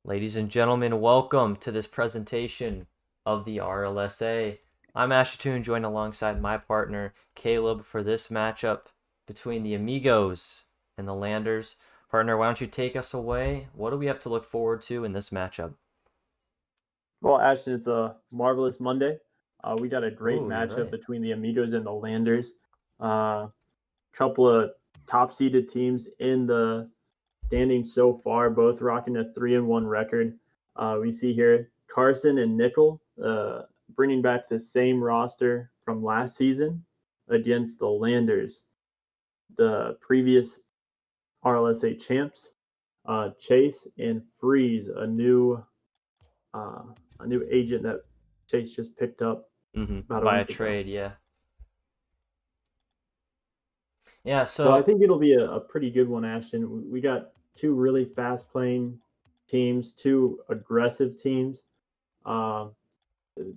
Ladies and gentlemen, welcome to this presentation of the RLSA. I'm Ashatoon, joined alongside my partner Caleb for this matchup between the Amigos and the Landers. Partner, why don't you take us away? What do we have to look forward to in this matchup? Well, Ashton, it's a marvelous Monday. We got a great Ooh, you're matchup right. between the Amigos and the Landers. Couple of top-seeded teams in the standings so far, both rocking a 3-1 record. We see here Carson and Nickel bringing back the same roster from last season against the Landers, the previous RLSA champs. Chase and Freeze, a new agent that Chase just picked up about a Via week ago. trade, yeah. Yeah, So I so think it'll be a pretty good one, Ashton. We got two really fast playing teams, two aggressive teams uh,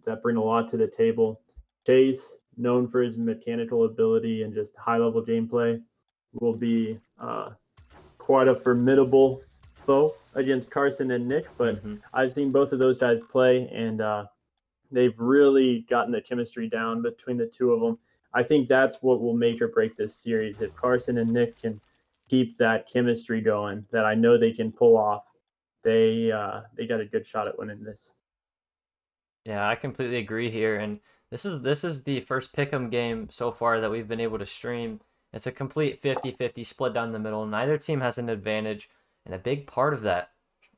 that bring a lot to the table. Chase, known for his mechanical ability and just high level gameplay, will be quite a formidable foe against Carson and Nick. But I've seen both of those guys play, and they've really gotten the chemistry down between the two of them. I think that's what will make or break this series. If Carson and Nick can keep that chemistry going, that I know they can pull off, they got a good shot at winning this. yeah, I completely agree here, and this is the first pick'em game so far that we've been able to stream. It's a complete 50-50 split down the middle. Neither team has an advantage, and a big part of that,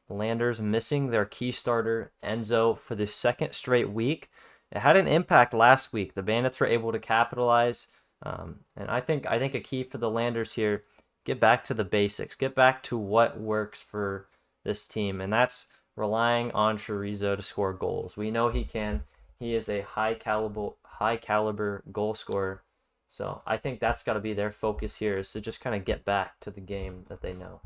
Landers missing their key starter Enzo for the second straight week. It had an impact last week. The Bandits were able to capitalize, and I think a key for the Landers here: get back to the basics, get back to what works for this team, and that's relying on Chorizo to score goals. We know he can. He is a high caliber goal scorer. So I think that's got to be their focus here, is to just kind of get back to the game that they know.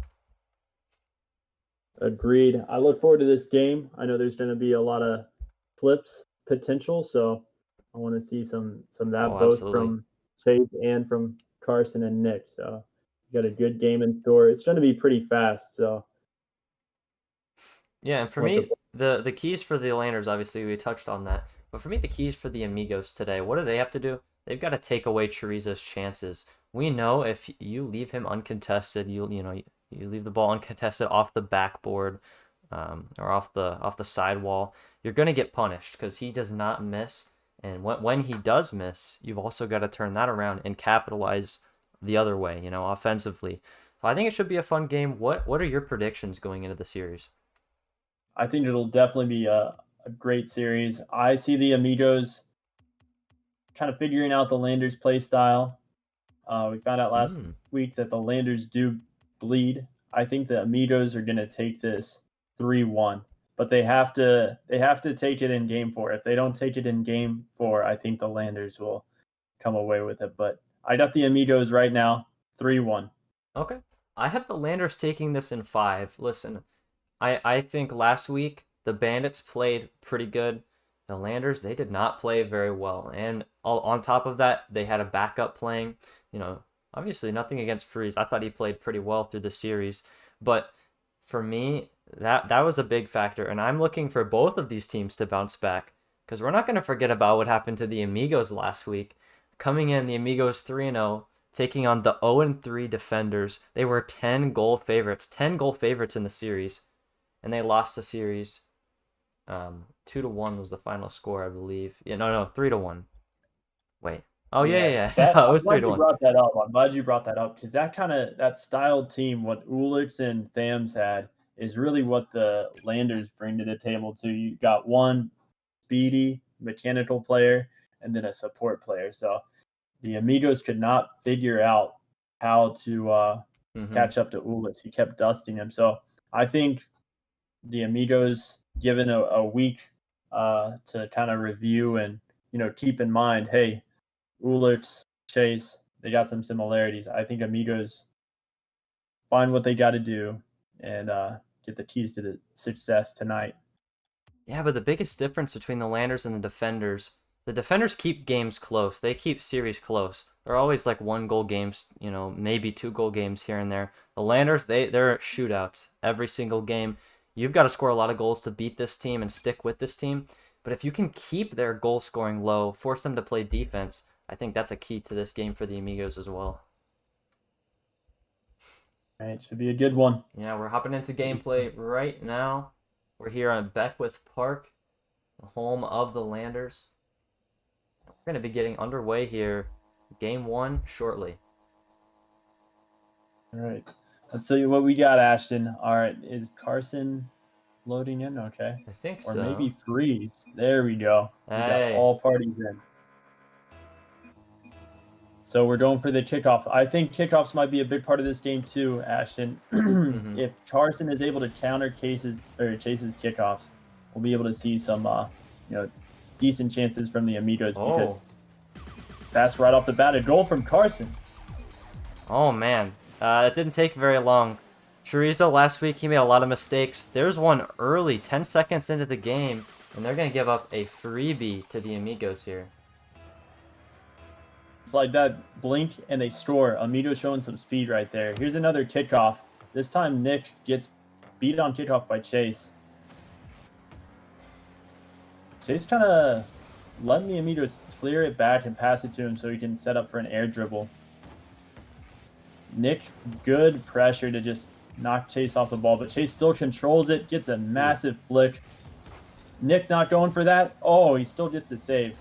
Agreed. I look forward to this game. I know there's going to be a lot of flips potential, so I want to see some of that Oh, both absolutely. from Chase and from Carson and Nick. So you got a good game in store. It's going to be pretty fast. So Yeah, and for want to me, the keys for the Landers, obviously we touched on that. But for me, the keys for the Amigos today, what do they have to do? They've got to take away Chorizo's chances. We know if you leave him uncontested, you leave the ball uncontested off the backboard, or off the sidewall, you're gonna get punished because he does not miss. And when he does miss, you've also got to turn that around and capitalize the other way, offensively. So I think it should be a fun game. What are your predictions going into the series? I think it'll definitely be a great series. I see the Amigos kind of figuring out the Landers play style. We found out last Mm. week that the Landers do bleed. I think the Amigos are going to take this 3-1, but they have to take it in game 4. If they don't take it in game 4, I think the Landers will come away with it. But I got the Amigos right now, 3-1. Okay. I have the Landers taking this in five. Listen, I think last week the Bandits played pretty good. The Landers, they did not play very well. And on top of that, they had a backup playing. Obviously nothing against Freeze. I thought he played pretty well through the series. But for me, that was a big factor. And I'm looking for both of these teams to bounce back. Because we're not going to forget about what happened to the Amigos last week. Coming in, the Amigos 3-0, taking on the 0-3 Defenders. They were 10 goal favorites in the series, and they lost the series. 2-1 was the final score, I believe. Yeah, no, 3-1. Wait. Oh yeah, Yeah, yeah, that yeah. It I'm was three glad to you one. brought that up. I'm glad you brought that up because that styled team, what Ulix and Thams had, is really what the Landers bring to the table too. You got one speedy mechanical player and then a support player. So the Amigos could not figure out how to Mm-hmm. catch up to Ulix. He kept dusting him. So I think the Amigos, given a week to kind of review and keep in mind, hey, Ulix, Chase, they got some similarities. I think Amigos find what they got to do and get the keys to the success tonight. Yeah, but the biggest difference between the Landers and the Defenders keep games close. They keep series close. They're always like 1 goal games, maybe 2 goal games here and there. The Landers, they're shootouts every single game. You've got to score a lot of goals to beat this team and stick with this team. But if you can keep their goal scoring low, force them to play defense, I think that's a key to this game for the Amigos as well. All right, should be a good one. Yeah, we're hopping into gameplay right now. We're here on Beckwith Park, the home of the Landers. We're going to be getting underway here, game 1 shortly. All right, let's see what we got, Ashton. All right, is Carson loading in? Okay. I think or so. maybe Freeze. There we go. We got all parties in. So we're going for the kickoff. I think kickoffs might be a big part of this game too, Ashton. If Carson is able to counter Chase's kickoffs, we'll be able to see some decent chances from the Amigos because that's right off the bat a goal from Carson. Oh man, it didn't take very long. Chorizo last week, he made a lot of mistakes. There's one early, 10 seconds into the game, and they're going to give up a freebie to the Amigos here. It's like that, blink and they score. Amigos showing some speed right there. Here's another kickoff. This time Nick gets beat on kickoff by Chase. Chase kind of letting the Amigos clear it back and pass it to him so he can set up for an air dribble. Nick, good pressure to just knock Chase off the ball, but Chase still controls it, gets a massive flick. Nick not going for that. Oh, he still gets a save.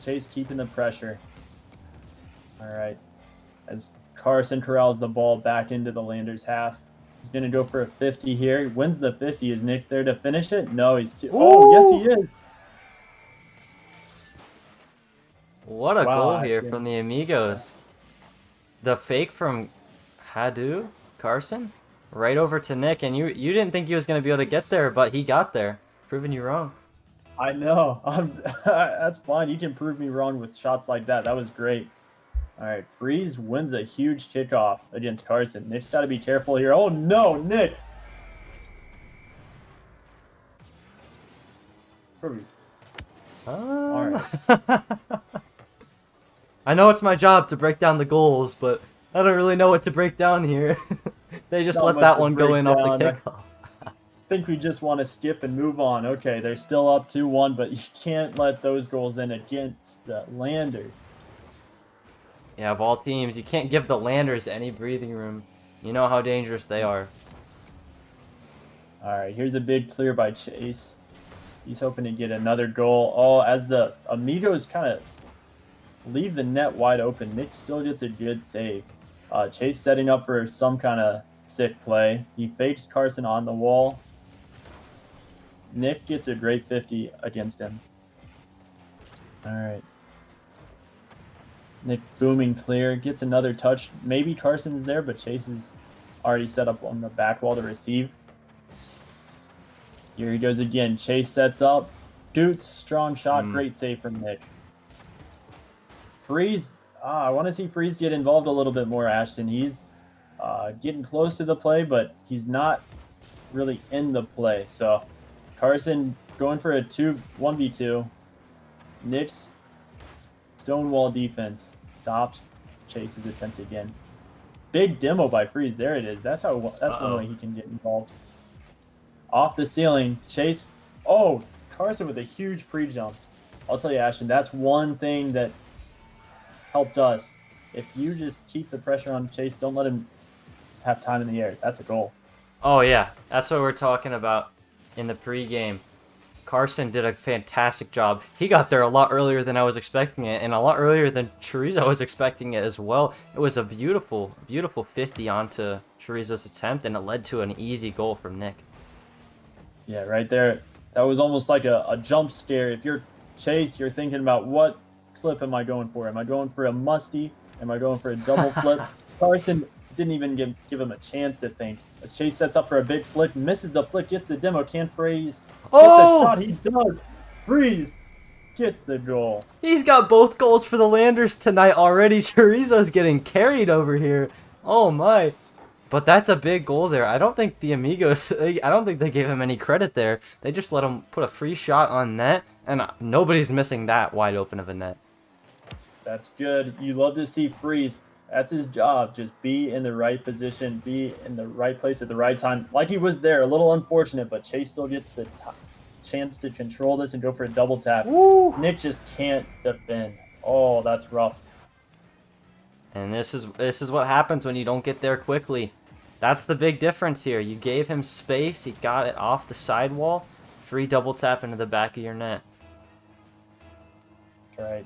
Chase keeping the pressure. All right. As Carson corrals the ball back into the Landers half. He's going to go for a 50 here. He wins the 50. Is Nick there to finish it? No, he's too. Oh, yes, he is. What a goal here from the Amigos. The fake from Hadu Carson right over to Nick, and you didn't think he was going to be able to get there, but he got there, proving you wrong. I know. That's fine. You can prove me wrong with shots like that. That was great. All right, Freeze wins a huge kickoff against Carson. Nick's got to be careful here. Oh, no, Nick. All right. I know it's my job to break down the goals, but I don't really know what to break down here. They just let that one go in off the kickoff. I think we just want to skip and move on. Okay, they're still up 2-1, but you can't let those goals in against the Landers. Yeah, of all teams, you can't give the Landers any breathing room. You know how dangerous they are. All right, here's a big clear by Chase. He's hoping to get another goal. Oh, as the Amigos kind of leave the net wide open, Nick still gets a good save. Chase setting up for some kind of sick play. He fakes Carson on the wall. Nick gets a great 50 against him. All right. Nick booming clear, gets another touch. Maybe Carson's there, but Chase is already set up on the back wall to receive. Here he goes again. Chase sets up. Shoots, strong shot, great save from Nick. Freeze. I want to see Freeze get involved a little bit more, Ashton. He's getting close to the play, but he's not really in the play. So Carson going for a 1v2. Nick's stonewall defense stops Chase's attempt again. Big demo by Freeze. There it is. That's one way he can get involved. Off the ceiling, Chase. Oh, Carson with a huge pre-jump. I'll tell you, Ashton, that's one thing that helped us. If you just keep the pressure on Chase, don't let him have time in the air. That's a goal. Oh, yeah. That's what we're talking about in the pregame. Carson did a fantastic job. He got there a lot earlier than I was expecting it, and a lot earlier than Chorizo was expecting it as well. It was a beautiful, beautiful 50 onto Chorizo's attempt, and it led to an easy goal from Nick. Yeah, right there. That was almost like a jump scare. If you're Chase, you're thinking about what flip am I going for? Am I going for a musty? Am I going for a double flip? Carson didn't even give him a chance to think. As Chase sets up for a big flick, misses the flick, gets the demo, can't Freeze get the shot. He does. Freeze gets the goal. He's got both goals for the Landers tonight already. Chorizo's getting carried over here. Oh my. But that's a big goal there. I don't think the Amigos, I don't think they gave him any credit there. They just let him put a free shot on net, and nobody's missing that wide open of a net. That's good. You love to see Freeze. That's his job. Just be in the right position, be in the right place at the right time. Like he was there. A little unfortunate, but Chase still gets the chance to control this and go for a double tap. Woo! Nick just can't defend. Oh, that's rough. And this is what happens when you don't get there quickly. That's the big difference here. You gave him space. He got it off the sidewall. Free double tap into the back of your net. All right.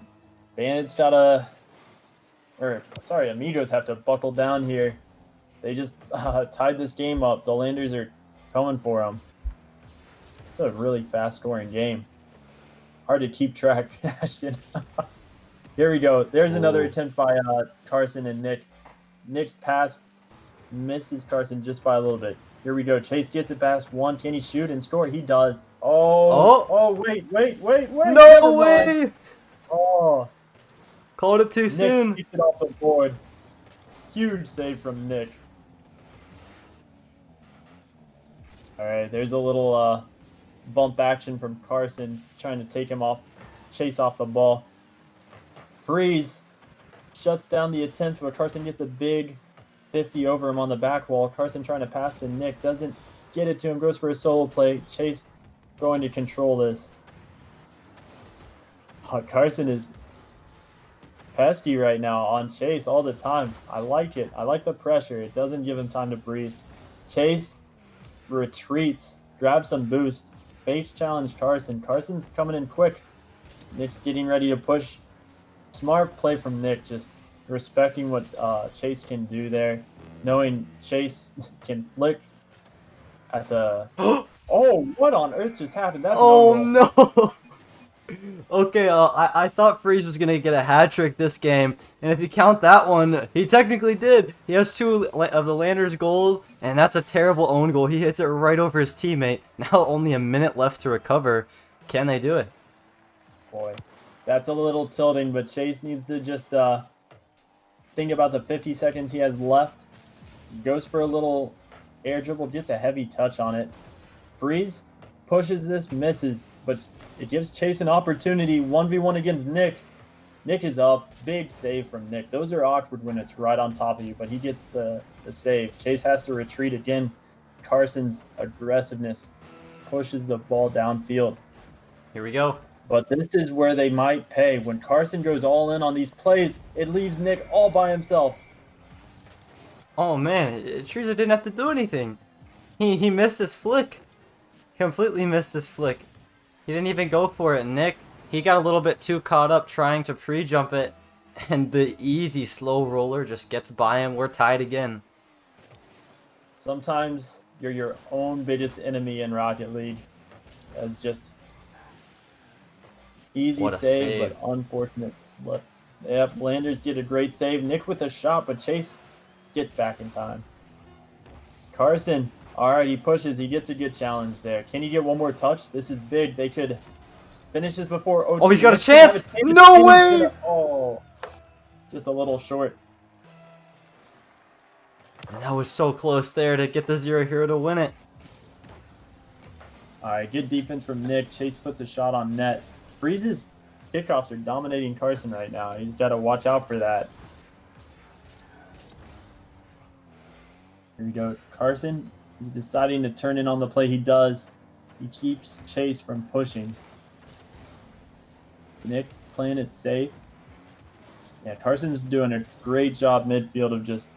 Bandits Amigos have to buckle down here. They just tied this game up. The Landers are coming for them. It's a really fast-scoring game. Hard to keep track, Ashton. Here we go. There's another attempt by Carson and Nick. Nick's pass misses Carson just by a little bit. Here we go. Chase gets it past one. Can he shoot and score? He does. Oh, wait. No way! Oh. Called it too Nick soon. takes it off the board. Huge save from Nick. All right, there's a little bump action from Carson trying to take him off, Chase off the ball. Freeze shuts down the attempt, but Carson gets a big 50 over him on the back wall. Carson trying to pass to Nick, doesn't get it to him, goes for a solo play. Chase going to control this. Oh, Carson is pesky right now on Chase all the time. I like it. I like the pressure. It doesn't give him time to breathe. Chase retreats, grabs some boost, fakes challenge Carson. Carson's coming in quick. Nick's getting ready to push. Smart play from Nick, just respecting what Chase can do there, knowing Chase can flick at the... Oh, what on earth just happened? That's no. Okay, I thought Freeze was going to get a hat trick this game, and if you count that one, he technically did. He has 2 of the Landers' goals, and that's a terrible own goal. He hits it right over his teammate. Now only a minute left to recover. Can they do it? Boy, that's a little tilting, but Chase needs to just think about the 50 seconds he has left. Goes for a little air dribble, gets a heavy touch on it. Freeze pushes this, misses, but it gives Chase an opportunity. 1v1 against Nick. Nick is up. Big save from Nick. Those are awkward when it's right on top of you, but he gets the save. Chase has to retreat again. Carson's aggressiveness pushes the ball downfield. Here we go. But this is where they might pay. When Carson goes all in on these plays, it leaves Nick all by himself. Oh man, Chorizo didn't have to do anything. He missed his flick. Completely missed his flick. He didn't even go for it. Nick, he got a little bit too caught up trying to pre-jump it, and the easy slow roller just gets by him. We're tied again. Sometimes you're your own biggest enemy in Rocket League. That's just easy save, but unfortunate slip. Yep, Landers get a great save. Nick with a shot, but Chase gets back in time. Carson, all right, he pushes. He gets a good challenge there. Can he get one more touch? This is big. They could finish this before OT. Oh, he's got a chance! No way! Oh, just a little short. And that was so close there to get the 0 here to win it. All right, good defense from Nick. Chase puts a shot on net. Freeze's kickoffs are dominating Carson right now. He's got to watch out for that. Here we go. Carson is deciding to turn in on the play. He does. He keeps Chase from pushing. Nick playing it safe. Yeah, Carson's doing a great job midfield of just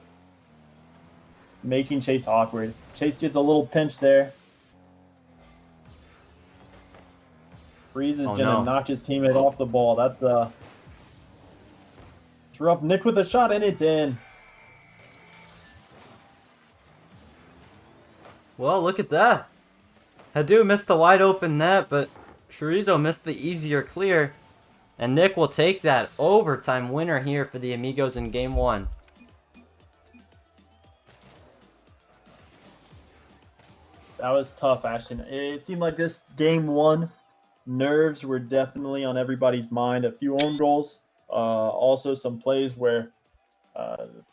making Chase awkward. Chase gets a little pinch there. Freeze is gonna knock his teammate off the ball. That's it's rough. Nick with a shot and it's in. Well, look at that. Hadu missed the wide open net, but Chorizo missed the easier clear. And Nick will take that overtime winner here for the Amigos in Game 1. That was tough, Ashton. It seemed like this Game 1, nerves were definitely on everybody's mind. A few own goals. Also some plays where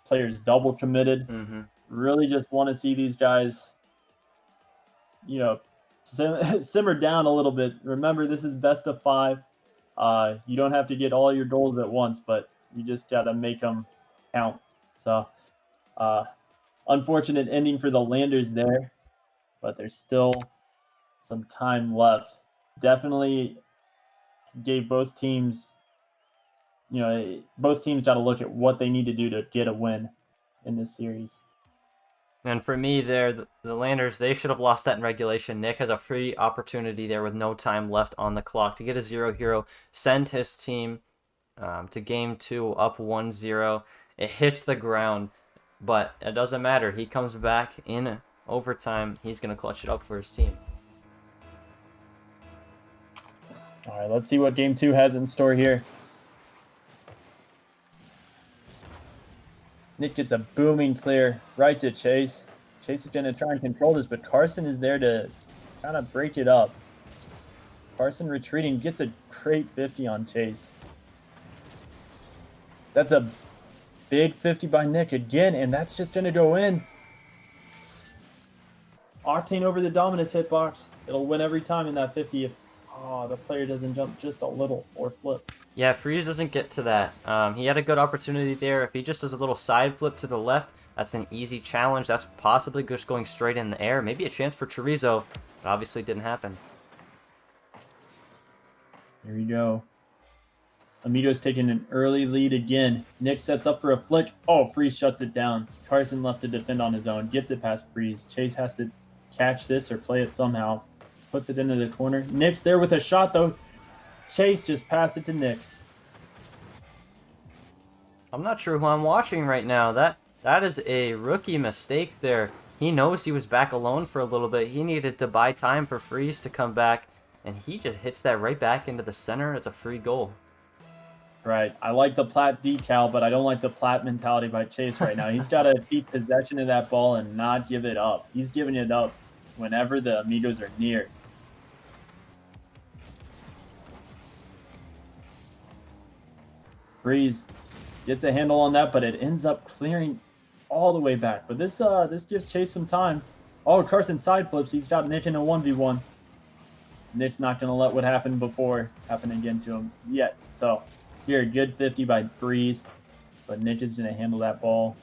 players double committed. Really just want to see these guys, you know, simmer down a little bit. Remember, this is best of 5. You don't have to get all your goals at once, but you just got to make them count. So, unfortunate ending for the Landers there, but there's still some time left. Definitely gave both teams, both teams got to look at what they need to do to get a win in this series. And for me there, the Landers, they should have lost that in regulation. Nick has a free opportunity there with no time left on the clock to get a 0-0, send his team to game 2 up 1-0. It hits the ground, but it doesn't matter. He comes back in overtime. He's going to clutch it up for his team. All right, let's see what game 2 has in store here. Nick gets a booming clear right to Chase. Chase is going to try and control this, but Carson is there to kind of break it up. Carson retreating, gets a great 50 on Chase. That's a big 50 by Nick again, and that's just going to go in. Octane over the Dominus hitbox. It'll win every time in that 50 if the player doesn't jump just a little or flip. Yeah, Freeze doesn't get to that. He had a good opportunity there. If he just does a little side flip to the left, that's an easy challenge. That's possibly just going straight in the air. Maybe a chance for Chorizo, but obviously didn't happen. Here we go. Amigos taking an early lead again. Nick sets up for a flick. Oh, Freeze shuts it down. Carson left to defend on his own. Gets it past Freeze. Chase has to catch this or play it somehow. Puts it into the corner. Nick's there with a shot, though. Chase just passed it to Nick. I'm not sure who I'm watching right now. That is a rookie mistake there. He knows he was back alone for a little bit. He needed to buy time for Freeze to come back, and he just hits that right back into the center. It's a free goal. Right. I like the Platt decal, but I don't like the Platt mentality by Chase right now. He's got to keep possession of that ball and not give it up. He's giving it up whenever the Amigos are near. Freeze gets a handle on that, but it ends up clearing all the way back. But this gives Chase some time. Oh, Carson side flips. He's got Nick in a 1v1. Nick's not going to let what happened before happen again to him yet. So here, good 50 by Freeze. But Nick is going to handle that ball.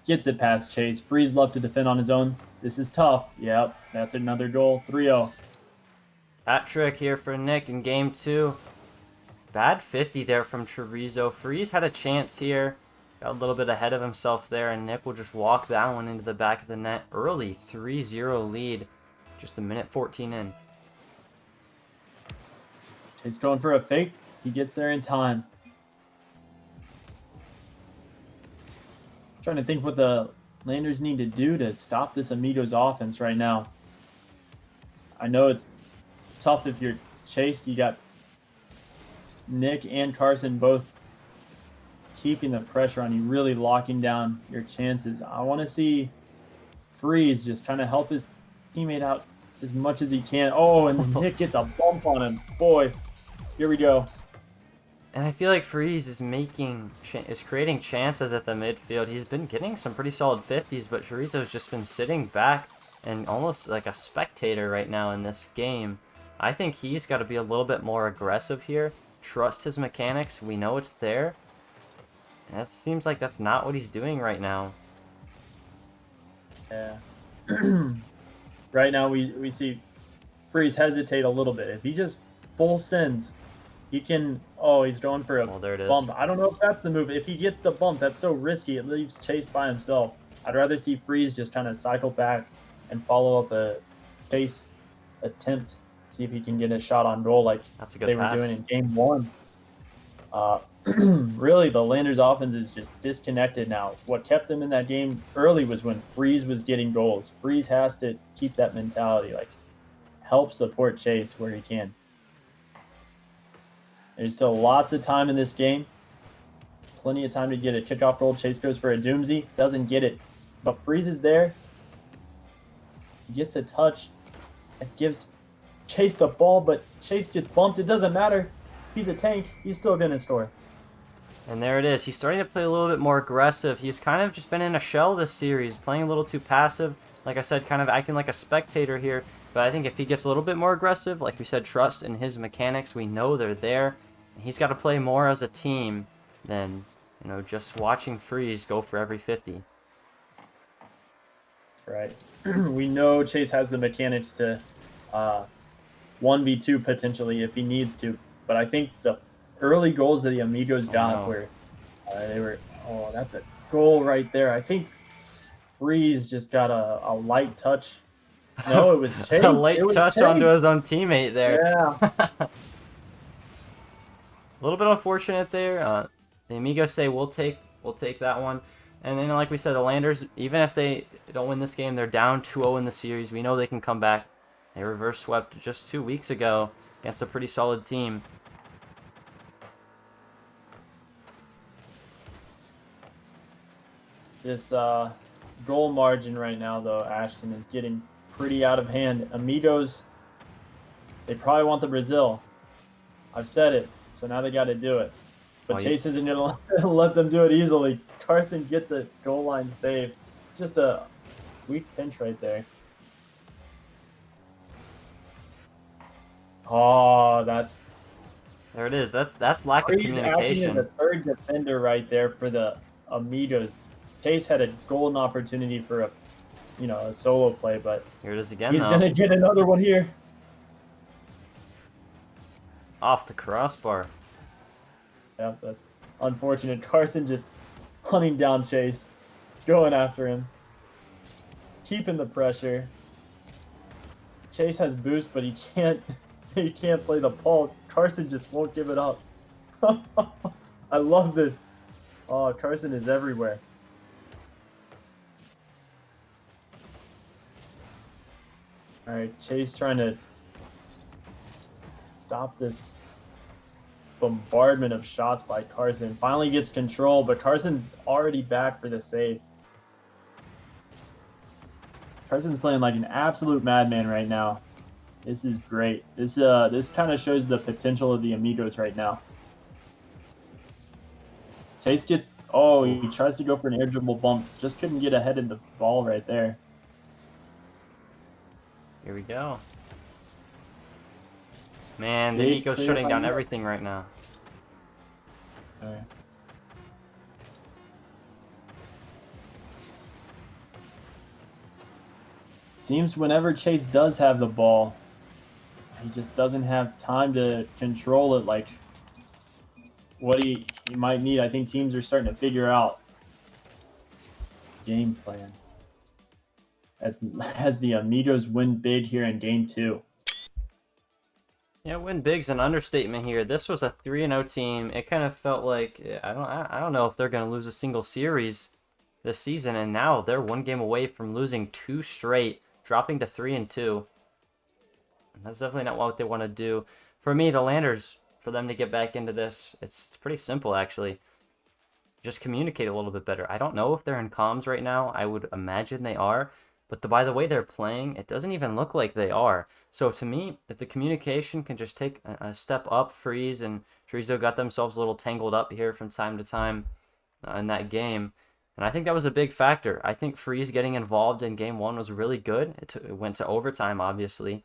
Gets it past Chase. Freeze left to defend on his own. This is tough. Yep, that's another goal. 3-0. Hat trick here for Nick in game 2. Bad 50 there from Chorizo. Freeze had a chance here. Got a little bit ahead of himself there, and Nick will just walk that one into the back of the net. Early 3-0 lead. Just a minute 14 in. Chase going for a fake. He gets there in time. Trying to think what the Landers need to do to stop this Amigos offense right now. I know it's tough if you're Chased. You got Nick and Carson both keeping the pressure on you, really locking down your chances. I want to see Freeze just trying to help his teammate out as much as he can. Oh, and Nick gets a bump on him. Boy, here we go. And I feel like Freeze is creating chances at the midfield. He's been getting some pretty solid 50s, but Chorizo's just been sitting back and almost like a spectator right now in this game. I think he's got to be a little bit more aggressive here. Trust his mechanics. We know it's there. And it seems like that's not what he's doing right now. Yeah. Right now we see Freeze hesitate a little bit. If he just full sends, he can... Oh, he's going for a there it is. bump. I don't know if that's the move. If he gets the bump, that's so risky. It leaves Chase by himself. I'd rather see Freeze just trying to cycle back and follow up a Chase attempt. See if he can get a shot on goal like they were doing in game 1. Really, the Landers offense is just disconnected now. What kept them in that game early was when Freeze was getting goals. Freeze has to keep that mentality, like help support Chase where he can. There's still lots of time in this game. Plenty of time to get a kickoff goal. Chase goes for a doozy. Doesn't get it. But Freeze is there. He gets a touch. It gives Chase the ball, but Chase gets bumped. It doesn't matter. He's a tank. He's still going to score. And there it is. He's starting to play a little bit more aggressive. He's kind of just been in a shell this series, playing a little too passive. Like I said, kind of acting like a spectator here. But I think if he gets a little bit more aggressive, like we said, trust in his mechanics. We know they're there. He's got to play more as a team than You know, just watching Freeze go for every 50. Right. We know Chase has the mechanics to 1v2 potentially if he needs to. But I think the early goals that the Amigos Oh, got no. were they were that's a goal right there. I think Freeze just got a light touch. No, it was A Chase. It late was touch onto Chase. his own teammate there. Yeah. A little bit unfortunate there. The Amigos say we'll take that one. And then, like we said, the Landers, even if they don't win this game, they're down 2-0 in the series. We know they can come back. They reverse swept just 2 weeks ago against a pretty solid team. This goal margin right now, though, Ashton, is getting pretty out of hand. Amigos, they probably want the Brazil. I've said it, so now they got to do it. But Chase isn't going to let them do it easily. Carson gets a goal line save. It's just a weak pinch right there. Oh, there it is. That's lack of communication. Acting as a third defender right there for the Amigos. Chase had a golden opportunity for a solo play, but Here it is again. He's gonna get another one here. Off the crossbar. Yeah, that's unfortunate. Carson just hunting down Chase, going after him, keeping the pressure. Chase has boost, but he can't play the ball. Carson just won't give it up. I love this. Oh, Carson is everywhere. All right, Chase trying to stop this bombardment of shots by Carson. Finally gets control, but Carson's already back for the save. Carson's playing like an absolute madman right now. This is great. This kind of shows the potential of the Amigos right now. Chase gets... Oh, he tries to go for an air dribble bump. Just couldn't get ahead of the ball right there. Here we go. Man, the Nico's shutting down everything right now. All right. Seems whenever Chase does have the ball, he just doesn't have time to control it like what he might need. I think teams are starting to figure out game plan as the Amigos win big here in game 2. Yeah, win big's an understatement here. This was a 3-0 team. It kind of felt like I don't know if they're going to lose a single series this season, and now they're 1 game away from losing 2 straight, dropping to 3-2. That's definitely not what they want to do. For me, the Landers, for them to get back into this, it's pretty simple actually. Just communicate a little bit better. I don't know if they're in comms right now. I would imagine they are. But by the way they're playing, it doesn't even look like they are. So to me, if the communication can just take a step up, Freeze and Chorizo got themselves a little tangled up here from time to time in that game. And I think that was a big factor. I think Freeze getting involved in game 1 was really good. It went to overtime, obviously.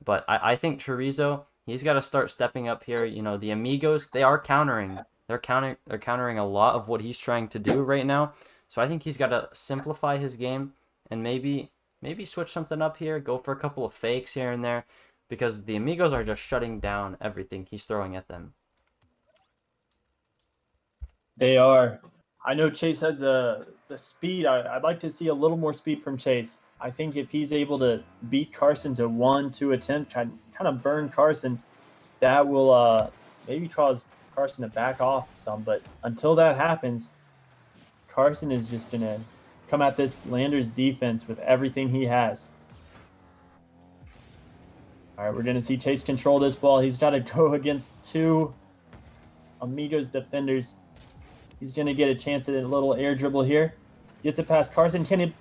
But I think Chorizo, he's got to start stepping up here. You know, the Amigos, they are countering. They're countering a lot of what he's trying to do right now. So I think he's got to simplify his game and maybe switch something up here, go for a couple of fakes here and there, because the Amigos are just shutting down everything he's throwing at them. They are. I know Chase has the speed. I'd like to see a little more speed from Chase. I think if he's able to beat Carson to 1-2 attempt, kind of burn Carson, that will maybe cause Carson to back off some. But until that happens, Carson is just going to come at this Landers defense with everything he has. All right, we're going to see Chase control this ball. He's got to go against 2 Amigos defenders. He's going to get a chance at a little air dribble here. Gets it past Carson. Can he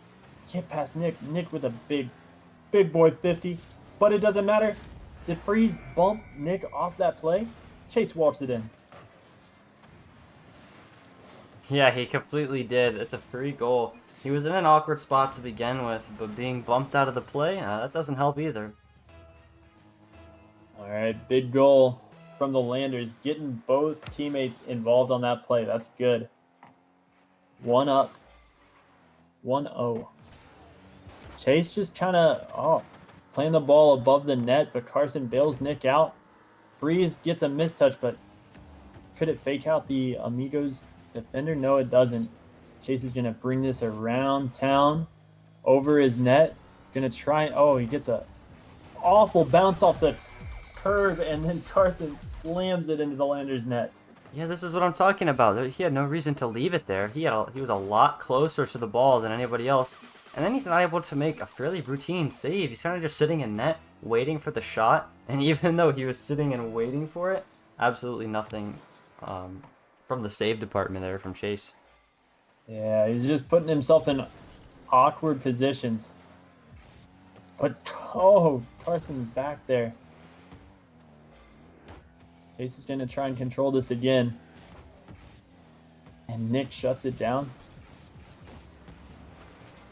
get past Nick? Nick with a big boy 50. But it doesn't matter. Did Freeze bump Nick off that play? Chase walks it in. Yeah, he completely did. It's a free goal. He was in an awkward spot to begin with, but being bumped out of the play, that doesn't help either. All right, big goal from the Landers, getting both teammates involved on that play. That's good. One up. 1-0. Chase just kind of playing the ball above the net, but Carson bails Nick out. Freeze gets a mistouch, but could it fake out the Amigos defender? No, it doesn't. Chase is going to bring this around town over his net. Going to try. Oh, he gets a awful bounce off the curve, and then Carson slams it into the Landers net. Yeah, this is what I'm talking about. He had no reason to leave it there. He was a lot closer to the ball than anybody else. And then he's not able to make a fairly routine save. He's kind of just sitting in net, waiting for the shot. And even though he was sitting and waiting for it, absolutely nothing from the save department there from Chase. Yeah, he's just putting himself in awkward positions. But, Carson back there. Chase is going to try and control this again. And Nick shuts it down.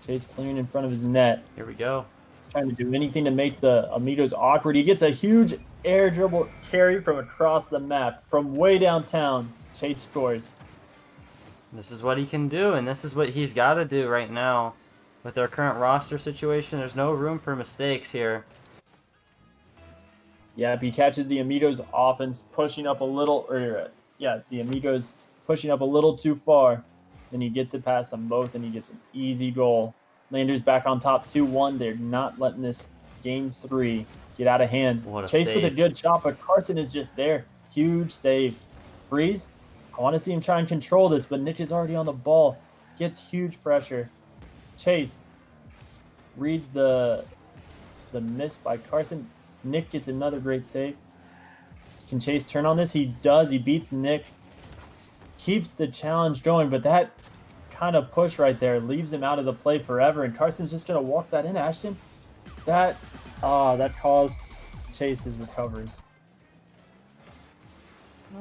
Chase clearing in front of his net. Here we go. He's trying to do anything to make the Amigos awkward. He gets a huge air dribble carry from across the map. From way downtown, Chase scores. This is what he can do, and this is what he's got to do right now. With their current roster situation, there's no room for mistakes here. Yeah, if he catches the Amigos offense pushing up a little, the Amigos pushing up a little too far, then he gets it past them both, and he gets an easy goal. Landers back on top 2-1. They're not letting this game 3 get out of hand. What a Chase save. with a good shot, but Carson is just there. Huge save. Freeze. I want to see him try and control this, but Nick is already on the ball. Gets huge pressure. Chase reads the miss by Carson. Nick gets another great save. Can Chase turn on this? He does. He beats Nick. Keeps the challenge going, but that kind of push right there leaves him out of the play forever, and Carson's just going to walk that in, Ashton. That caused Chase's recovery.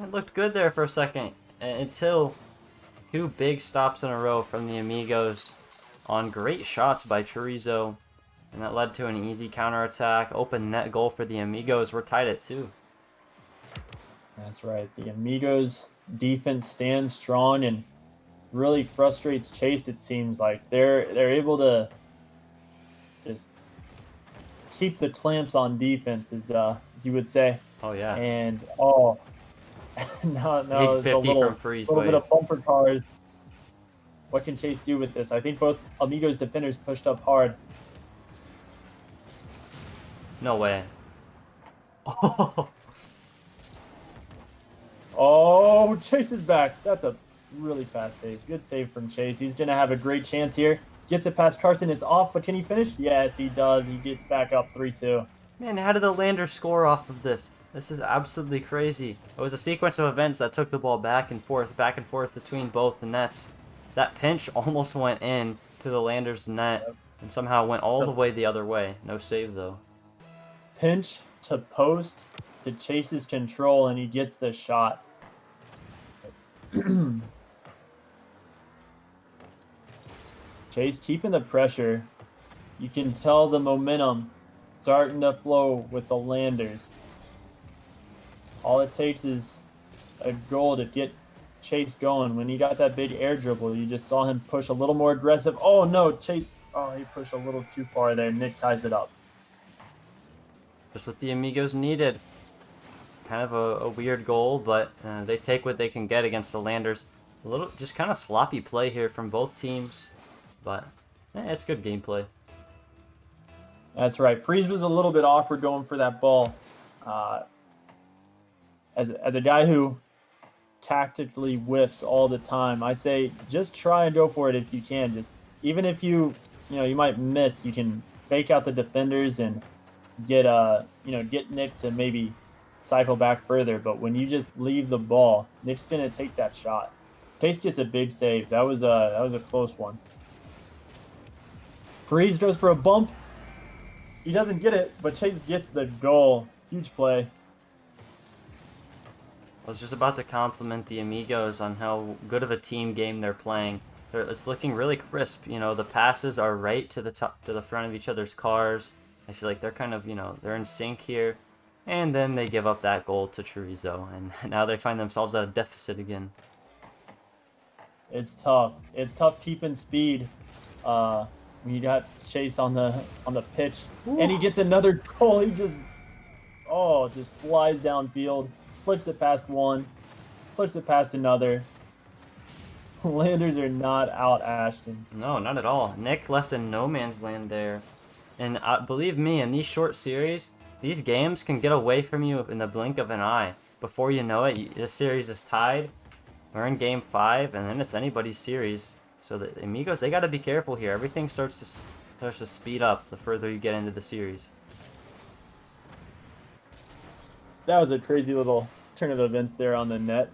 It looked good there for a second, until 2 big stops in a row from the Amigos on great shots by Chorizo. And that led to an easy counterattack. Open net goal for the Amigos. We're tied at 2. That's right. The Amigos defense stands strong and really frustrates Chase, it seems like. They're able to just keep the clamps on defense, as you would say. Oh, yeah. And, now Big it's 50 a little from Freeze bit Wave. of bumper cars. What can Chase do with this? I think both Amigos defenders pushed up hard. No way. Oh, Chase is back. That's a really fast save. Good save from Chase. He's going to have a great chance here. Gets it past Carson. It's off, but can he finish? Yes, he does. He gets back up 3-2. Man, how did the Landers score off of this? This is absolutely crazy. It was a sequence of events that took the ball back and forth between both the nets. That pinch almost went in to the Landers' net and somehow went all the way the other way. No save, though. Pinch to post to Chase's control, and he gets the shot. Chase keeping the pressure. You can tell the momentum starting to flow with the Landers. All it takes is a goal to get Chase going. When he got that big air dribble, you just saw him push a little more aggressive. Oh, no, Chase. Oh, he pushed a little too far there. Nick ties it up. Just what the Amigos needed. Kind of a weird goal, but they take what they can get against the Landers. A little, just kind of sloppy play here from both teams, but it's good gameplay. That's right. Freeze was a little bit awkward going for that ball. As a guy who tactically whiffs all the time, I say just try and go for it if you can. Just even if you might miss, you can fake out the defenders and get Nick to maybe cycle back further. But when you just leave the ball, Nick's gonna take that shot. Chase gets a big save. That was a close one. Freeze goes for a bump. He doesn't get it, but Chase gets the goal. Huge play. I was just about to compliment the Amigos on how good of a team game they're playing. It's looking really crisp. The passes are right to the front of each other's cars. I feel like they're kind of, they're in sync here. And then they give up that goal to Chorizo, and now they find themselves at a deficit again. It's tough. It's tough keeping speed. When you got Chase on the pitch, and he gets another goal. He just flies downfield, flicks it past one, flicks it past another. Landers are not out, Ashton. No, not at all. Nick left in no man's land there. And believe me, in these short series, these games can get away from you in the blink of an eye. Before you know it, this series is tied. We're in game 5, and then it's anybody's series. So the Amigos, they got to be careful here. Everything starts to speed up the further you get into the series. That was a crazy little turn of events there on the net,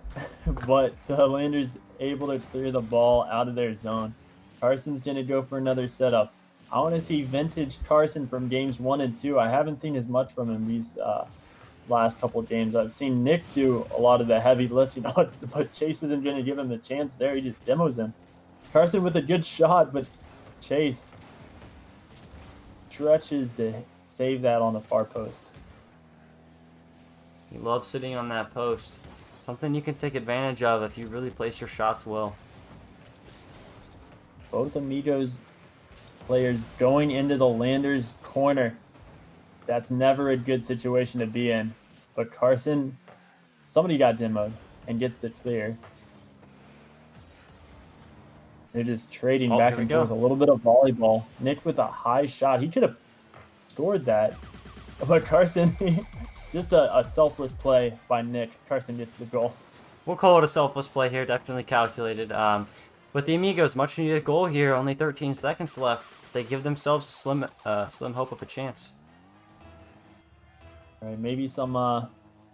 but the Landers able to clear the ball out of their zone. Carson's going to go for another setup. I want to see vintage Carson from games 1 and 2. I haven't seen as much from him these last couple of games. I've seen Nick do a lot of the heavy lifting, but Chase isn't going to give him the chance there. He just demos him. Carson with a good shot, but Chase stretches to save that on the far post. You love sitting on that post. Something you can take advantage of if you really place your shots well. Both Amigos players going into the Landers corner. That's never a good situation to be in. But Carson, somebody got demoed and gets the clear. They're just trading back and forth. A little bit of volleyball. Nick with a high shot. He could have scored that. But Carson, just a selfless play by Nick. Carson gets the goal. We'll call it a selfless play here. Definitely calculated. With the Amigos, much needed goal here. Only 13 seconds left. They give themselves a slim hope of a chance. All right, maybe some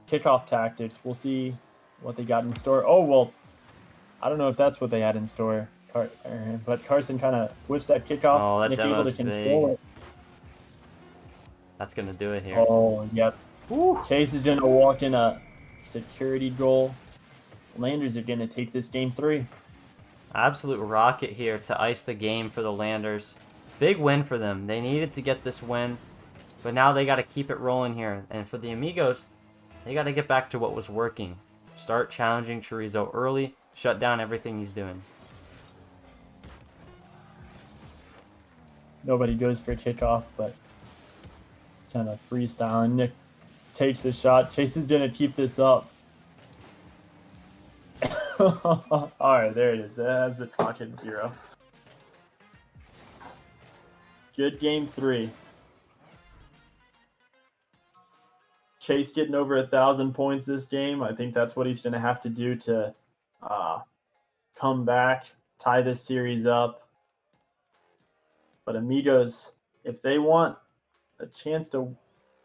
kickoff tactics. We'll see what they got in store. Oh, well, I don't know if that's what they had in store. But Carson kind of whiffs that kickoff. Oh, that Nick demo's able to control it. That's going to do it here. Oh, yep. Woo. Chase is going to walk in a security goal. Landers are going to take this game 3. Absolute rocket here to ice the game for the Landers. Big win for them. They needed to get this win, but now they got to keep it rolling here. And for the Amigos, they got to get back to what was working. Start challenging Chorizo early, shut down everything he's doing. Nobody goes for a kickoff, but kind of freestyling. Nick takes the shot. Chase is going to keep this up. All right, there it is. That's the clock at 0. Good game 3. Chase getting over 1,000 points this game. I think that's what he's going to have to do to come back, tie this series up. But Amigos, if they want a chance to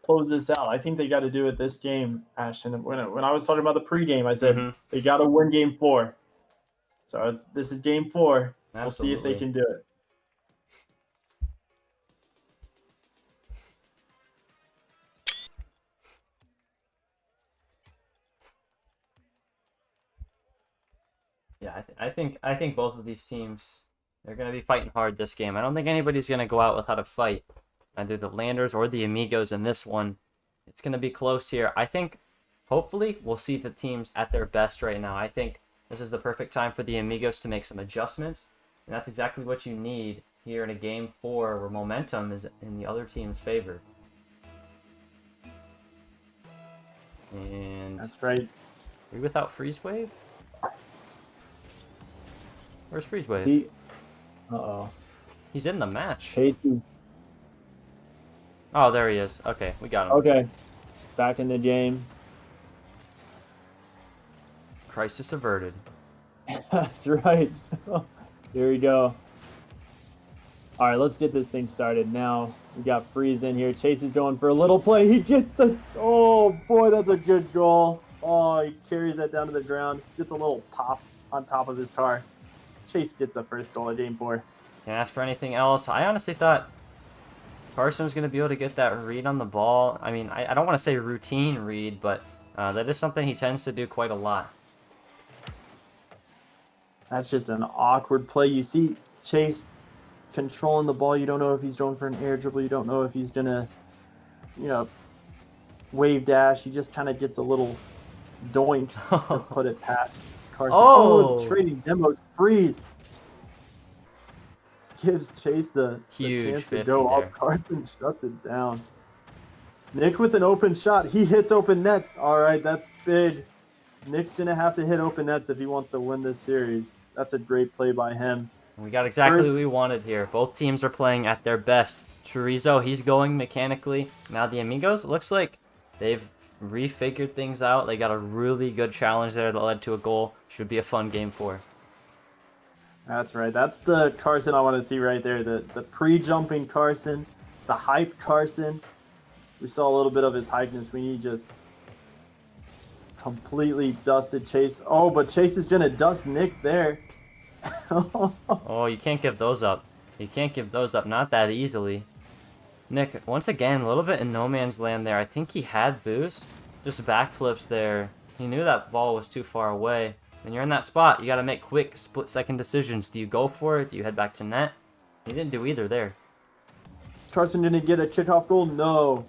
close this out, I think they got to do it this game, Ashton. When I was talking about the pregame, I said they got to win game 4. So this is game 4. Absolutely. We'll see if they can do it. Yeah, I think both of these teams, they're going to be fighting hard this game. I don't think anybody's going to go out without a fight. Either the Landers or the Amigos in this one. It's going to be close here. I think, hopefully, we'll see the teams at their best right now. I think this is the perfect time for the Amigos to make some adjustments. And that's exactly what you need here in a game 4 where momentum is in the other team's favor. And that's right. Are we without Freeze Wave? Where's Freeze Wave? See? Uh-oh. He's in the match. Casey's. Oh, there he is. Okay, we got him. Okay. Back in the game. Crisis averted. That's right. Here we go. All right, let's get this thing started now. We got Freeze in here. Chase is going for a little play. He gets the... Oh, boy, that's a good goal. Oh, he carries that down to the ground. Gets a little pop on top of his car. Chase gets the first goal of game 4. Can't ask for anything else. I honestly thought Carson was going to be able to get that read on the ball. I mean, I don't want to say routine read, but that is something he tends to do quite a lot. That's just an awkward play. You see Chase controlling the ball. You don't know if he's going for an air dribble. You don't know if he's going to, wave dash. He just kind of gets a little doink to put it past. Carson. Oh, Oh, trading demos. Freeze. Gives Chase the huge chance to 50 go there. up. Carson shuts it down. Nick with an open shot. He hits open nets. All right, that's big. Nick's going to have to hit open nets if he wants to win this series. That's a great play by him. We got exactly what we wanted here. Both teams are playing at their best. Chorizo, he's going mechanically. Now the Amigos, it looks like they've refigured things out. They got a really good challenge there that led to a goal. Should be a fun game 4. That's right. That's the Carson I want to see right there. The pre-jumping Carson, the hype Carson. We saw a little bit of his hypeness. We need just completely dusted Chase. Oh, but Chase is going to dust Nick there. Oh, you can't give those up. You can't give those up. Not that easily. Nick, once again, a little bit in no man's land there. I think he had boost. Just backflips there. He knew that ball was too far away. When you're in that spot, you got to make quick split-second decisions. Do you go for it? Do you head back to net? He didn't do either there. Carson didn't get a kickoff goal? No.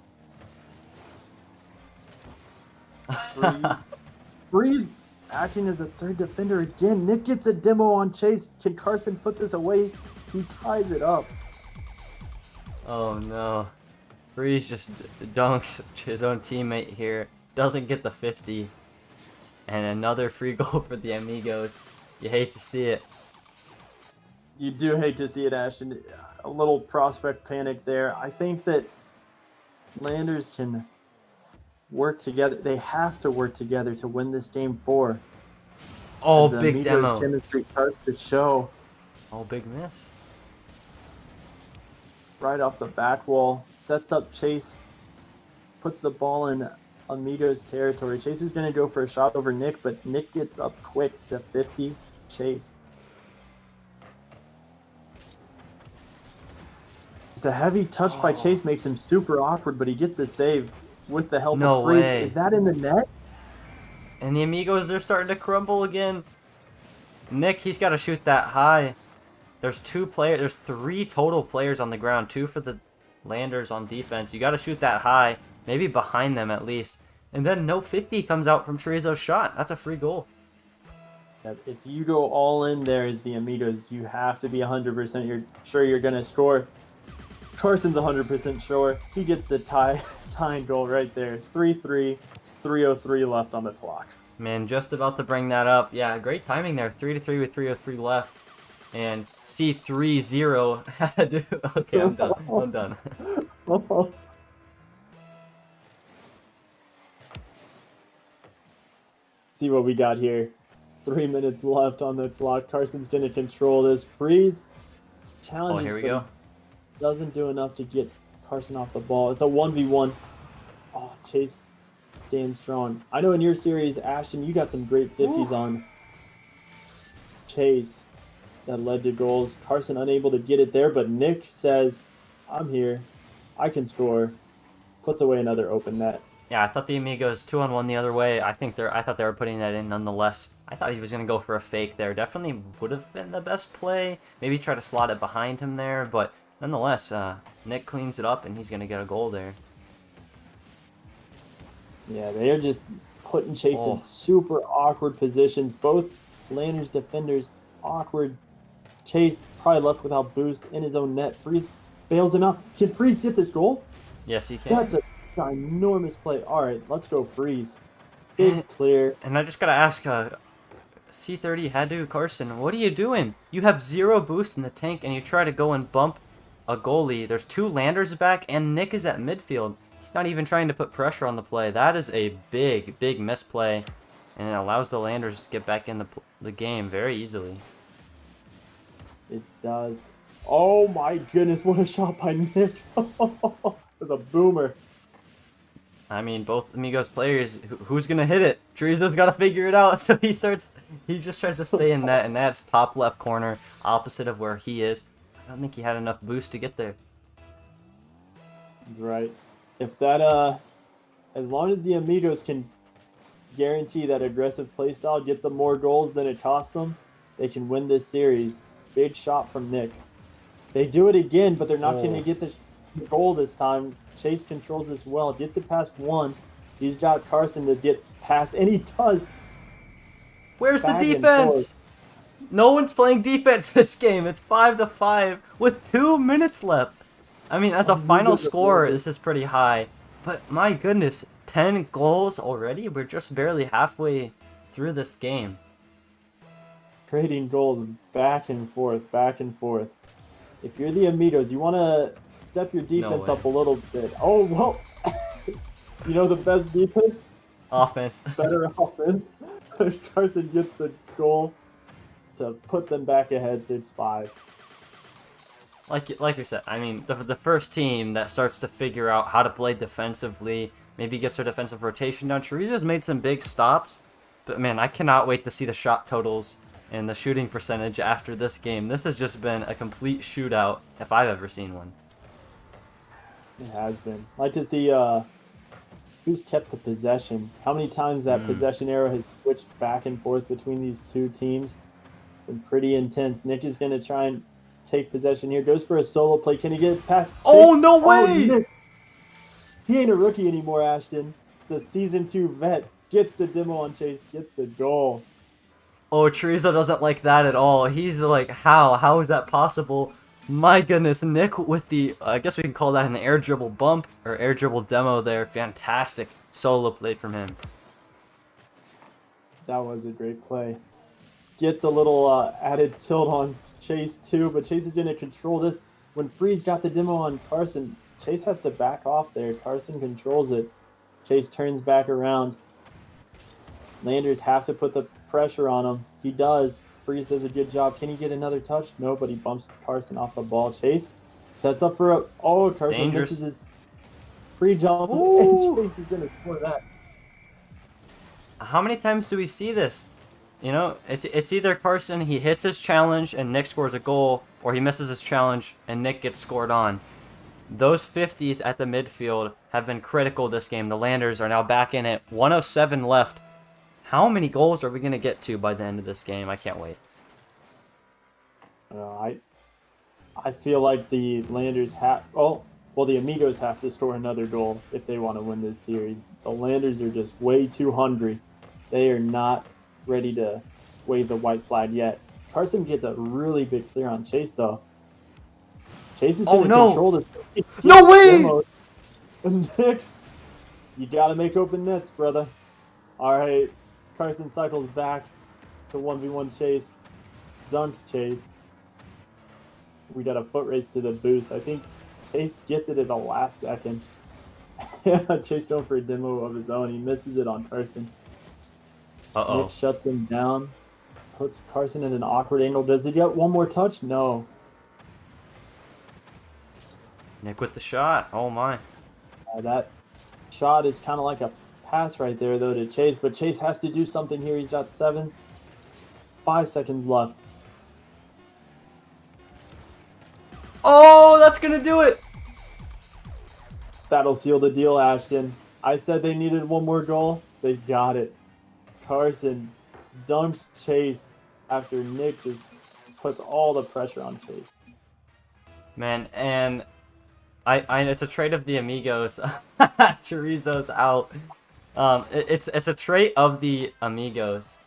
Freeze acting as a third defender again. Nick gets a demo on Chase. Can Carson put this away? He ties it up. Oh no. Freeze just dunks his own teammate here. Doesn't get the 50. And another free goal for the Amigos. You hate to see it. You do hate to see it, Ashton. A little prospect panic there. I think that Landers can work together. They have to work together to win this game 4. Oh, the big Amigos demo. chemistry starts to show. Oh, big miss. Right off the back wall. Sets up Chase. Puts the ball in Amigos territory. Chase is going to go for a shot over Nick, but Nick gets up quick to 50. Chase. Just a heavy touch by Chase makes him super awkward, but he gets a save with the help No of Freeze. way. Is that in the net? And the Amigos, they're starting to crumble again. Nick, he's got to shoot that high. There's 3 total players on the ground. 2 for the Landers on defense. You got to shoot that high. Maybe behind them at least. And then no 50 comes out from Chorizo's shot. That's a free goal. If you go all in there as the Amigos, you have to be 100% sure you're going to score. Carson's 100% sure. He gets the tying goal right there. 3-3, 3:03 left on the clock. Man, just about to bring that up. Yeah, great timing there. 3-3 with 3:03 left. And C3-0. Okay, I'm done. I'm done. See what we got here. 3 minutes left on the clock. Carson's going to control this. Freeze. Challenges, here we go. Doesn't do enough to get Carson off the ball. It's a 1v1. Oh, Chase stands strong. I know in your series, Ashton, you got some great 50s on Chase that led to goals. Carson unable to get it there, but Nick says, I'm here. I can score. Puts away another open net. Yeah, I thought the Amigos 2-on-1 the other way. I thought they were putting that in nonetheless. I thought he was going to go for a fake there. Definitely would have been the best play. Maybe try to slot it behind him there, but nonetheless, Nick cleans it up and he's going to get a goal there. Yeah, they're just putting Chase in super awkward positions. Both Landers defenders awkward. Chase probably left without boost in his own net. Freeze bails him out. Can Freeze get this goal? Yes, he can. That's a ginormous play. All right, let's go Freeze. Big clear. And I just got to ask, C30 Hadu Carson, what are you doing? You have 0 boost in the tank and you try to go and bump a goalie. There's 2 Landers back and Nick is at midfield. He's not even trying to put pressure on the play. That is a big, big misplay. And it allows the Landers to get back in the game very easily. It does. Oh my goodness, what a shot by Nick. It was a boomer. I mean, both Amigos players, who's going to hit it? Chorizo's got to figure it out. So he just tries to stay in net, and that's top left corner, opposite of where he is. I don't think he had enough boost to get there. He's right. If that, as long as the Amigos can guarantee that aggressive playstyle gets them more goals than it costs them, they can win this series. Big shot from Nick. They do it again, but they're not going to get the goal this time. Chase controls this well. Gets it past one. He's got Carson to get past, and he does. Where's the back and forth. defense? No one's playing defense this game. It's 5-5 with 2 minutes left. I mean, as a final Amigos score, ability. this is pretty high. But my goodness, 10 goals already? We're just barely halfway through this game. Trading goals back and forth, back and forth. If you're the Amigos, you want to step your defense way. up a little bit. Oh, well, you know the best defense? Offense. Better offense. Carson gets the goal to put them back ahead 6-5. Like you said, I mean, the first team that starts to figure out how to play defensively, maybe gets their defensive rotation down. Chorizo's made some big stops, but man, I cannot wait to see the shot totals and the shooting percentage after this game. This has just been a complete shootout if I've ever seen one. It has been. I'd like to see who's kept the possession. How many times that possession arrow has switched back and forth between these two teams. Been pretty intense. Nick is going to try and take possession here. Goes for a solo play. Can he get it past Chase? Oh, no way! Nick. He ain't a rookie anymore, Ashton. It's a season 2 vet. Gets the demo on Chase. Gets the goal. Oh, Chorizo doesn't like that at all. He's like, how? How is that possible? My goodness, Nick with the, I guess we can call that an air dribble bump or air dribble demo there. Fantastic solo play from him. That was a great play. Gets a little added tilt on Chase too, but Chase is going to control this. When Freeze got the demo on Carson, Chase has to back off there. Carson controls it. Chase turns back around. Landers have to put the pressure on him. He does. Freeze does a good job. Can he get another touch? No, but he bumps Carson off the ball. Chase sets up for a... Oh, Carson Dangerous. misses his pre-jump, and Chase is going to score that. How many times do we see this? You know, it's either Carson, he hits his challenge and Nick scores a goal, or he misses his challenge and Nick gets scored on. Those 50s at the midfield have been critical this game. The Landers are now back in it. 107 left. How many goals are we going to get to by the end of this game? I can't wait. I feel like the Landers have... well, the Amigos have to score another goal if they want to win this series. The Landers are just way too hungry. They are not ready to wave the white flag yet. Carson gets a really big clear on Chase, though. Chase is going to control this. No way! Nick, you got to make open nets, brother. All right, Carson cycles back to 1v1 Chase. Dunks Chase. We got a foot race to the boost. I think Chase gets it at the last second. Chase going for a demo of his own. He misses it on Carson. Uh-oh. Nick shuts him down. Puts Carson in an awkward angle. Does he get one more touch? No. Nick with the shot. Oh, my. That shot is kind of like a pass right there, though, to Chase. But Chase has to do something here. He's got 5 seconds left. Oh, that's going to do it. That'll seal the deal, Ashton. I said they needed one more goal. They got it. Carson dunks Chase after Nick just puts all the pressure on Chase. Man, and I it's a trait of the Amigos. Chorizo's out. It's a trait of the Amigos,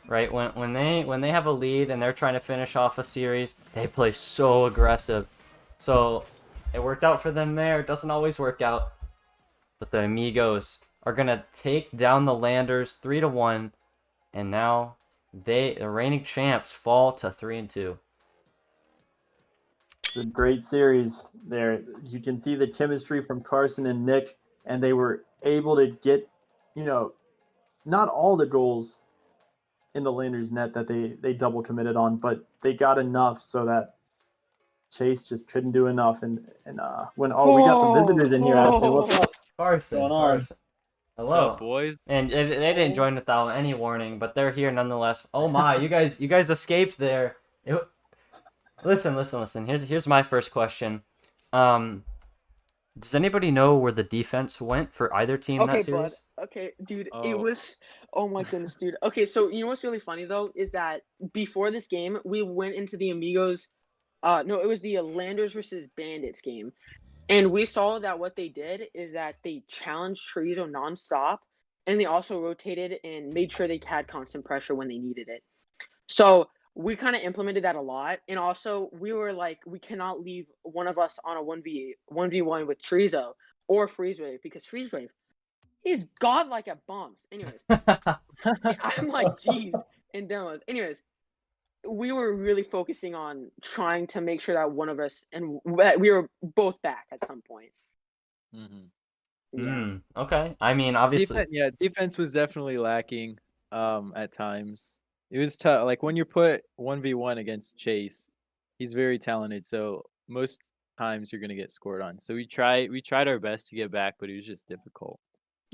right? When they have a lead and they're trying to finish off a series, they play so aggressive. So it worked out for them there. It doesn't always work out, but the Amigos are gonna take down the Landers 3-1, and now the reigning champs fall to 3-2. It's a great series there. You can see the chemistry from Carson and Nick, and they were able to get, not all the goals in the Landers net that they double committed on, but they got enough so that Chase just couldn't do enough. And we got some visitors in here, Ashton. What's up? Carson. Hello. What's up, boys? And they didn't join without any warning, but they're here nonetheless. Oh my, you guys escaped there. Listen. Here's my first question. Does anybody know where the defense went for either team in that series? Bud. Okay, dude, It was... Oh my goodness, dude. Okay, so you know what's really funny, though, is that before this game, we went into the Amigos... no, it was the Landers versus Bandits game. And we saw that what they did is that they challenged Chorizo nonstop. and they also rotated and made sure they had constant pressure when they needed it. So we kind of implemented that a lot, and also we were like, we cannot leave one of us on a 1v1 with Trizo or Freeze Wave, because Freeze Wave, he's godlike at bombs. Anyways, I'm like, geez, and demos. Anyways, we were really focusing on trying to make sure that one of us, and we were both back at some point. Mm-hmm. Okay. I mean, obviously. Defense was definitely lacking at times. It was tough. Like when you put 1v1 against Chase, he's very talented. So most times you're gonna get scored on. So we tried our best to get back, but it was just difficult.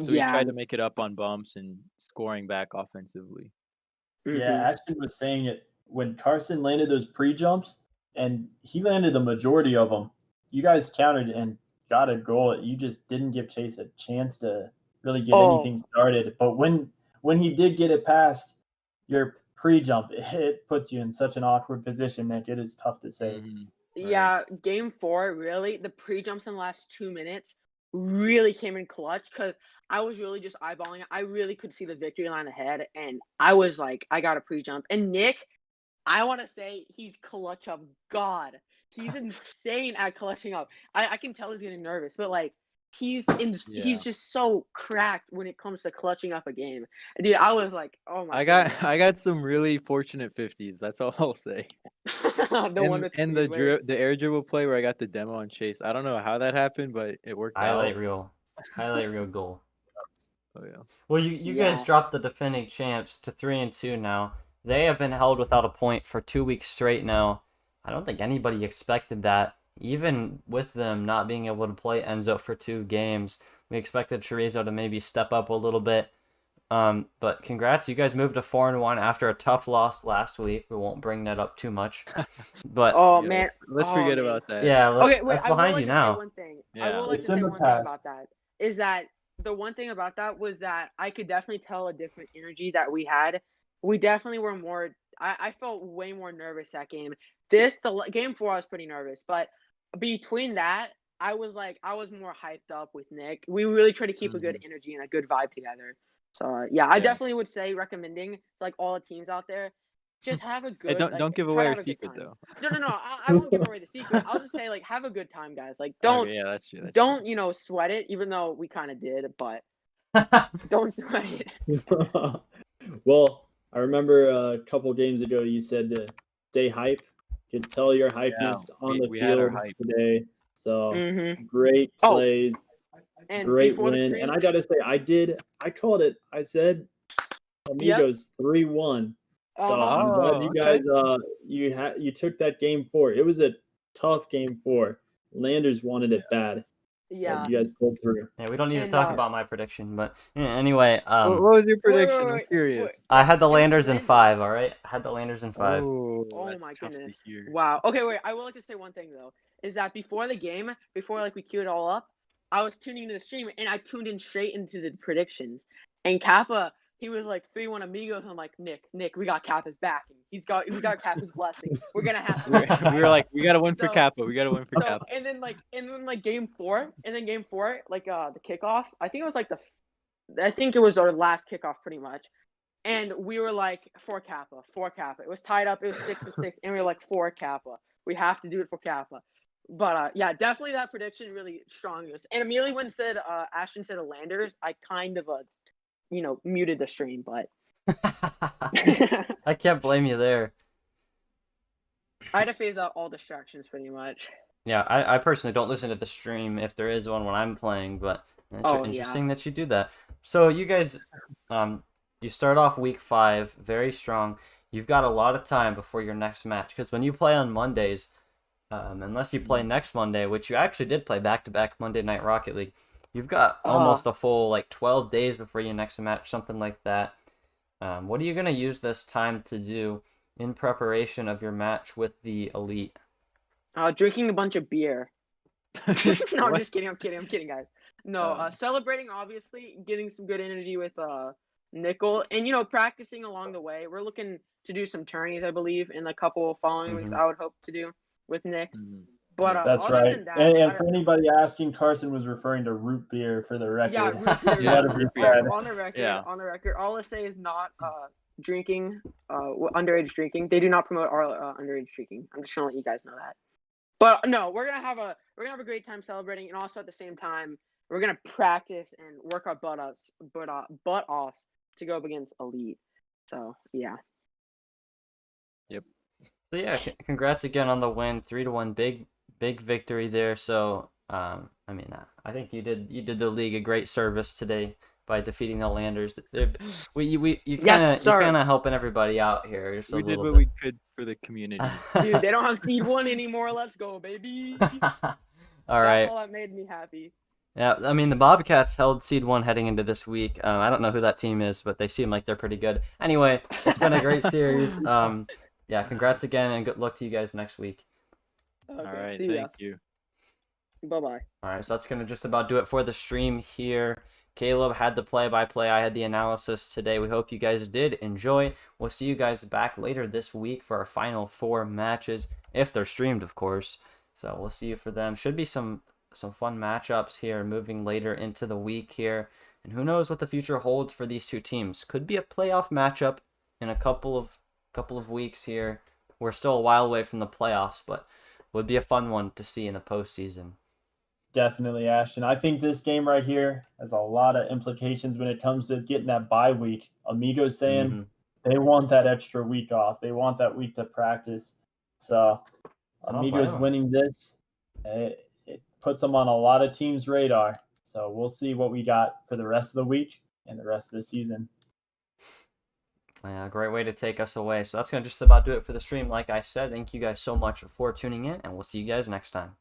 So we tried to make it up on bumps and scoring back offensively. Yeah, Ashton was saying it when Carson landed those pre-jumps, and he landed the majority of them. You guys countered and got a goal. You just didn't give Chase a chance to really get anything started. But when he did get it past your pre-jump, it puts you in such an awkward position, Nick. It is tough to say. Yeah, game 4, really, the pre-jumps in the last 2 minutes really came in clutch, because I was really just eyeballing it. I really could see the victory line ahead, and I was like, I got a pre-jump. And Nick, I want to say he's clutch up God. He's insane at clutching up. I can tell he's getting nervous, but like he's just so cracked when it comes to clutching up a game. Dude, I was like, oh my God. I got some really fortunate 50s. That's all I'll say. The air dribble play where I got the demo on Chase. I don't know how that happened, but it worked out. Highlight reel goal. Oh yeah. Well, you guys dropped the defending champs to 3-2 now. They have been held without a point for 2 weeks straight now. I don't think anybody expected that. Even with them not being able to play Enzo for 2 games, we expected Chorizo to maybe step up a little bit. But congrats, you guys moved to 4-1 after a tough loss last week. We won't bring that up too much. But man, let's forget about that. Yeah, okay, wait, that's behind you now. One thing. Yeah. I would like to say one thing about that is that the one thing about that was that I could definitely tell a different energy that we had. We definitely were more. I felt way more nervous that game. Game 4, I was pretty nervous, but between that, I was more hyped up with Nick. We really tried to keep a good energy and a good vibe together. So I definitely would say recommending like all the teams out there, just have a good. Hey, don't give away our secret though. No. I won't give away the secret. I'll just say like have a good time, guys. Like don't. Okay, yeah, that's true. Don't sweat it, even though we kind of did, but don't sweat it. Well, I remember a couple games ago you said to stay hype. You could tell your hypeness on the field today. So great plays, great win. And I got to say, I called it. I said Amigos 3-1. So I'm glad you guys you took that game 4. It was a tough game 4. Landers wanted it bad. Yeah. You guys pulled through. Yeah, we don't need to talk about my prediction, but anyway. What was your prediction? I'm curious. I had the Landers in 5. All right, I had the Landers in 5. Oh my goodness! Wow. Okay, wait. I would like to say one thing though, is that before the game, before like we queued it all up, I was tuning into the stream and I tuned in straight into the predictions. And Kappa, he was like 3-1 Amigos. I'm like, Nick, we got Kappa's back. We got Kappa's blessing. We're gonna have to. We were like, we gotta win for Kappa. We gotta win for Kappa. And then game 4, like the kickoff. I think it was our last kickoff pretty much. And we were like, for Kappa. It was tied up. It was 6-6, and we were like, for Kappa. We have to do it for Kappa. But yeah, definitely that prediction really strong. And immediately when Ashton said Landers, I kind of muted the stream, but I can't blame you there. I had to phase out all distractions pretty much. Yeah, I personally don't listen to the stream if there is one when I'm playing, but it's interesting that you do that. So you guys, you start off week 5 very strong. You've got a lot of time before your next match, because when you play on Mondays, unless you play next Monday, which you actually did play back-to-back Monday Night Rocket League, you've got almost a full 12 days before your next match, something like that. What are you going to use this time to do in preparation of your match with the Elite? Drinking a bunch of beer. No, I'm just kidding. I'm kidding, guys. No, celebrating, obviously, getting some good energy with Nickel, and practicing along the way. We're looking to do some tourneys, I believe, in a couple following weeks. I would hope to do with Nick. But Yeah. That's other right. than that, And for anybody asking, Carson was referring to root beer for the yeah, record. root beer. Yeah, Let it be root beer. said. On the record, Yeah. all I say is not drinking, underage drinking. They do not promote underage drinking. I'm just gonna let you guys know that. But no, we're gonna have a great time celebrating, and also at the same time, we're gonna practice and work our butt offs to go up against elite. So yeah. So yeah, congrats again on the win, 3-1, big victory there. So I mean, I think you did the league a great service today by defeating the Landers. You Yes, sir. kind of helping everybody out here just a We did little what bit. we could for the community. Dude, they don't have seed 1 anymore. Let's go, baby. All right. That's all that made me happy. Yeah, I mean the Bobcats held seed 1 heading into this week. I don't know who that team is, but they seem like they're pretty good. Anyway, it's been a great series. Yeah, congrats again, and good luck to you guys next week. Okay, All right, see ya. thank you. Bye-bye. All right, so that's going to just about do it for the stream here. Caleb had the play-by-play. I had the analysis today. We hope you guys did enjoy. We'll see you guys back later this week for our final 4 matches, if they're streamed, of course. So we'll see you for them. Should be some fun matchups here moving later into the week here. And who knows what the future holds for these two teams. Could be a playoff matchup in a couple of weeks here. We're still a while away from the playoffs, but would be a fun one to see in the postseason. Definitely, Ashton. I think this game right here has a lot of implications when it comes to getting that bye week. Amigos saying they want that extra week off. They want that week to practice. So Amigos winning this, it puts them on a lot of teams' radar. So we'll see what we got for the rest of the week and the rest of the season. Yeah, great way to take us away. So that's going to just about do it for the stream. Like I said, thank you guys so much for tuning in, and we'll see you guys next time.